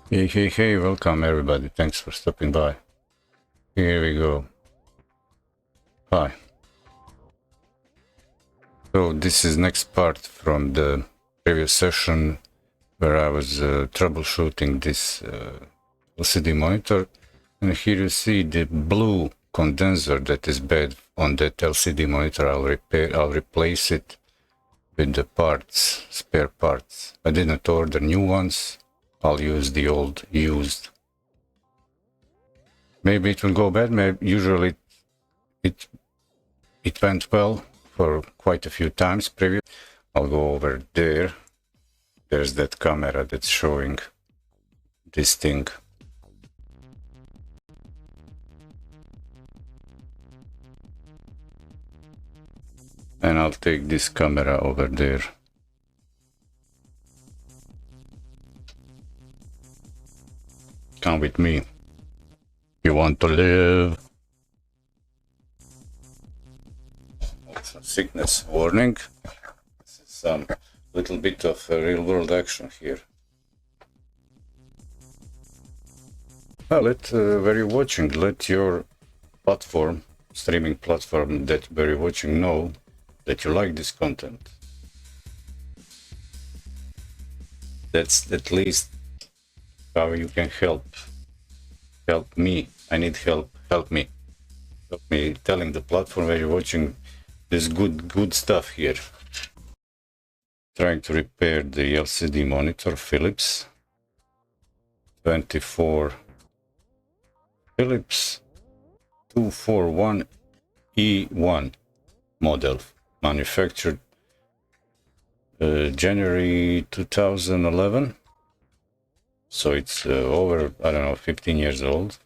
Hey, welcome everybody. Thanks for stopping by. Here we go. Hi. So this is next part from the previous session where I was troubleshooting this LCD monitor. And here you see the blue condenser that is bad on that LCD monitor. I'll replace it with the parts, spare parts. I didn't order new ones. I'll use the old used. Maybe it will go bad. Maybe usually it went well for quite a few times previous. I'll go over there. There's that camera that's showing this thing. And I'll take this camera over there. Come with me. You want to live? Also, sickness warning. This is some little bit of real world action here. Well, where you're watching, let your platform, streaming platform that where you're watching know that you like this content. That's at least how you can help me. I need help me telling the platform where you're watching this good stuff here. Trying to repair the LCD monitor, Philips 24 Philips 241E1 model, manufactured January 2011. So it's over, I don't know, 15 years old.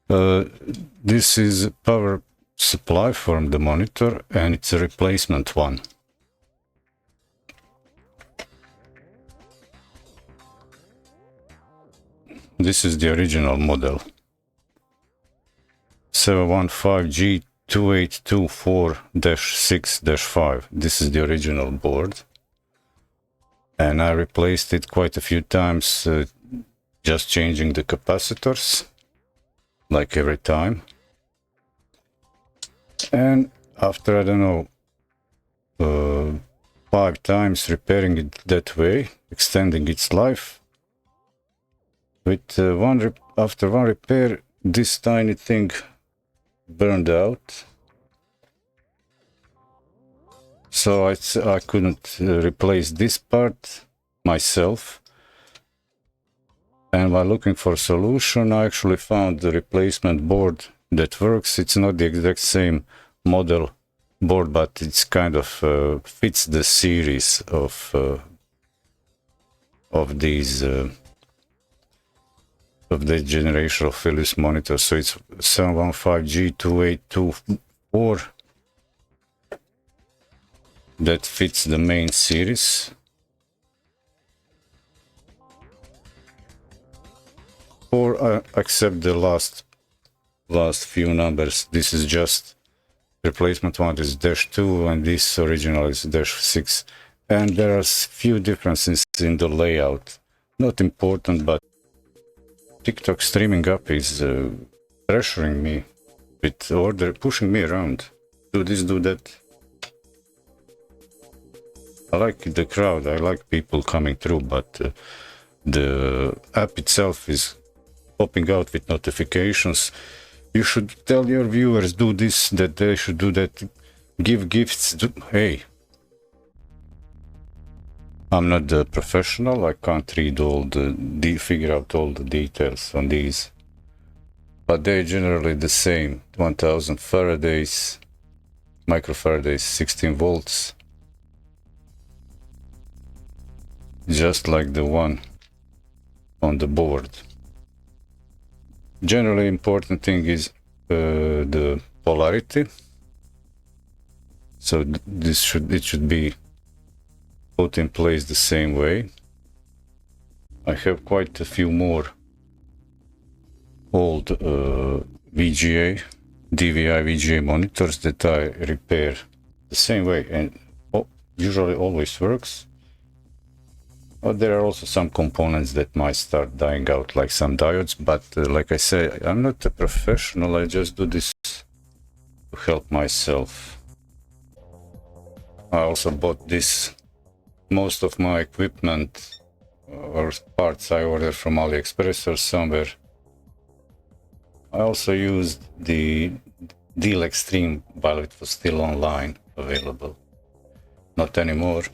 This is power supply from the monitor, and it's a replacement one. This is the original model. 715G2824-6-5. This is the original board. And I replaced it quite a few times, just changing the capacitors, like every time. And after, I don't know, 5 times repairing it that way, extending its life, with after one repair, this tiny thing burned out. So I couldn't replace this part myself. And while looking for a solution, I actually found the replacement board that works. It's not the exact same model board, but it's kind of fits the series of these of the generation of Philips monitors. So it's 715G2824 that fits the main series. Or accept the last few numbers. This is just replacement one is -2 and this original is -6. And there are few differences in the layout. Not important, but TikTok streaming up is pressuring me with pushing me around. Do this, do that. I like the crowd, I like people coming through, but the app itself is popping out with notifications. You should tell your viewers, do this, that they should do that, give gifts. Hey, I'm not a professional, I can't read figure out all the details on these. But they're generally the same, 1000 Faradays, microfarads, 16 volts. Just like the one on the board. Generally important thing is the polarity. So it should be put in place the same way. I have quite a few more old DVI VGA monitors that I repair the same way, and usually always works. Oh, there are also some components that might start dying out, like some diodes, but like I say, I'm not a professional, I just do this to help myself. I also bought this. Most of my equipment or parts I ordered from AliExpress or somewhere. I also used the Deal Extreme while it was still online available. Not anymore.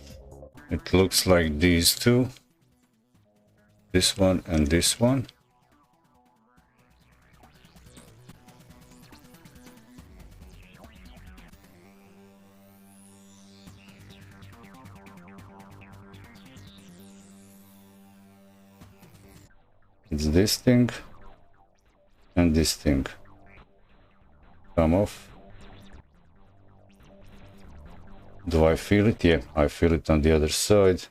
It looks like these two. This one and this one. It's this thing and this thing. Come off. Do I feel it? Yeah, I feel it on the other side.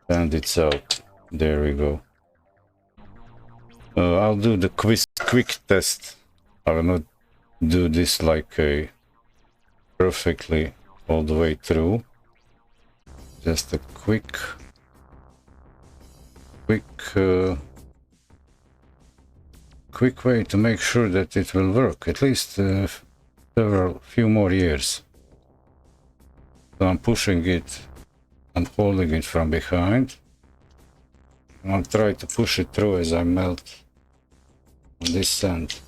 And it's out. There we go. I'll do the quick test. I will not do this like a perfectly all the way through. Just a quick way to make sure that it will work. At least few more years. So I'm pushing it and holding it from behind. I'll try to push it through as I melt on this end.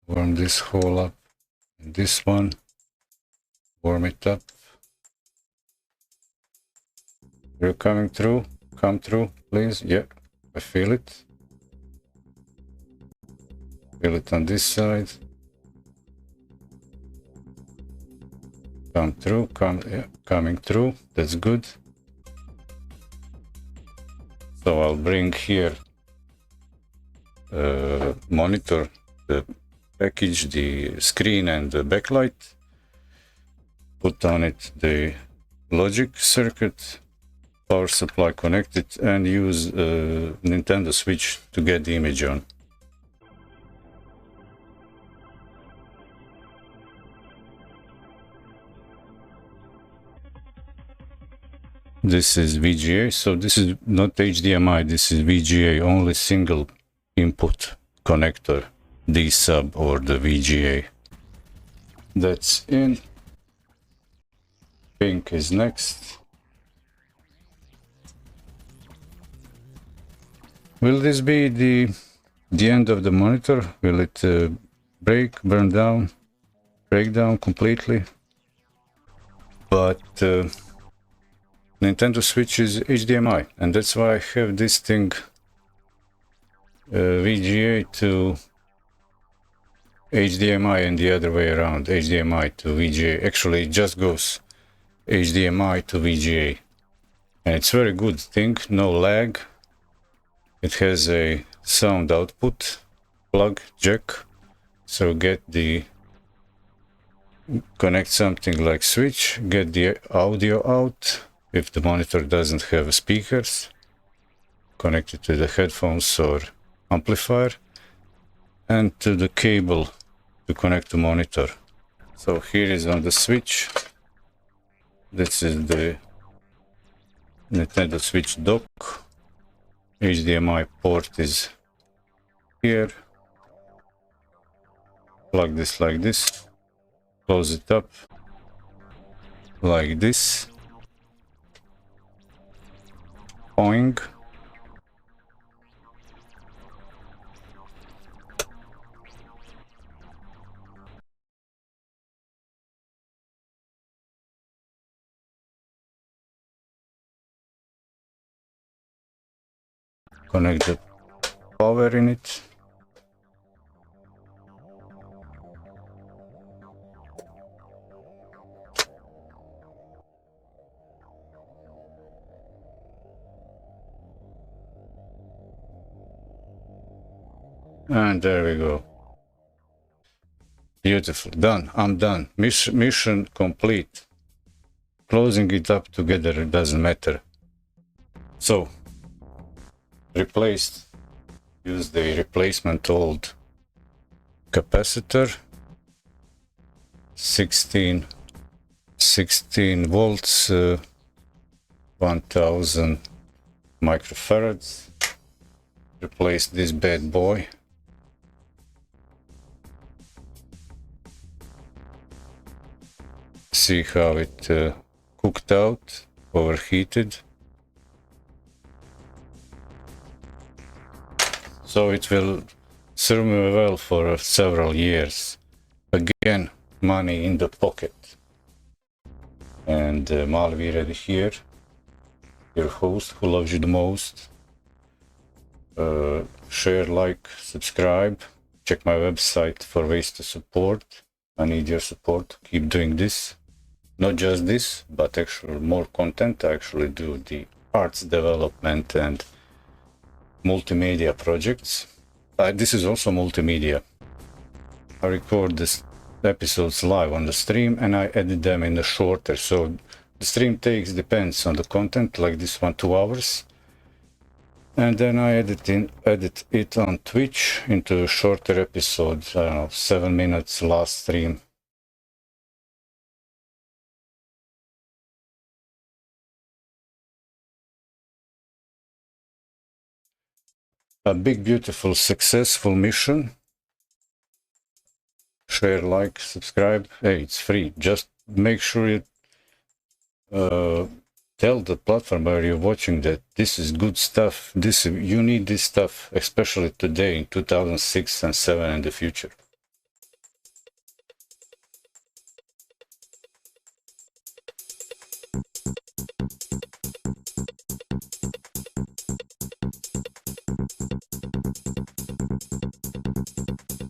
Warm this hole up. And this one. Warm it up. You're coming through? Come through, please. Yeah, I feel it. Feel it on this side. Come through, coming through. That's good. So I'll bring here monitor, the package, the screen and the backlight. Put on it the logic circuit, power supply connected, and use Nintendo Switch to get the image on. This is VGA, so this is not HDMI, this is VGA, only single input connector, DSUB or the VGA. That's in. Pink is next. Will this be the end of the monitor? Will it break, burn down, break down completely? But Nintendo Switch is HDMI, and that's why I have this thing VGA to HDMI and the other way around, HDMI to VGA. Actually, it just goes HDMI to VGA, and it's very good thing, no lag. It has a sound output plug jack, so connect something like switch, get the audio out. If the monitor doesn't have speakers, connect it to the headphones or amplifier, and to the cable to connect to monitor. So here is on the switch. This is the Nintendo Switch dock. HDMI port is here. Plug this like this. Close it up like this. Boing. Connect the power in it. And there we go. Beautiful. Done. I'm done. Mission complete. Closing it up together, it doesn't matter. So, use the replacement old capacitor. 16 volts 1000 microfarads. Replace this bad boy. See how it cooked out, overheated. So it will serve me well for several years. Again, money in the pocket. And Mali Vir-Eddy here, your host who loves you the most. Share, like, subscribe. Check my website for ways to support. I need your support to keep doing this. Not just this, but actually more content. I actually do the arts development and multimedia projects. This is also multimedia. I record this episodes live on the stream and I edit them in the shorter. So the stream depends on the content, like this one, 2 hours. And then I edit it on Twitch into shorter episodes, I don't know, 7 minutes last stream. A big, beautiful, successful mission. Share, like, subscribe. Hey, it's free. Just make sure you tell the platform where you're watching that this is good stuff. You need this stuff, especially today in 2006 and 2007 and the future.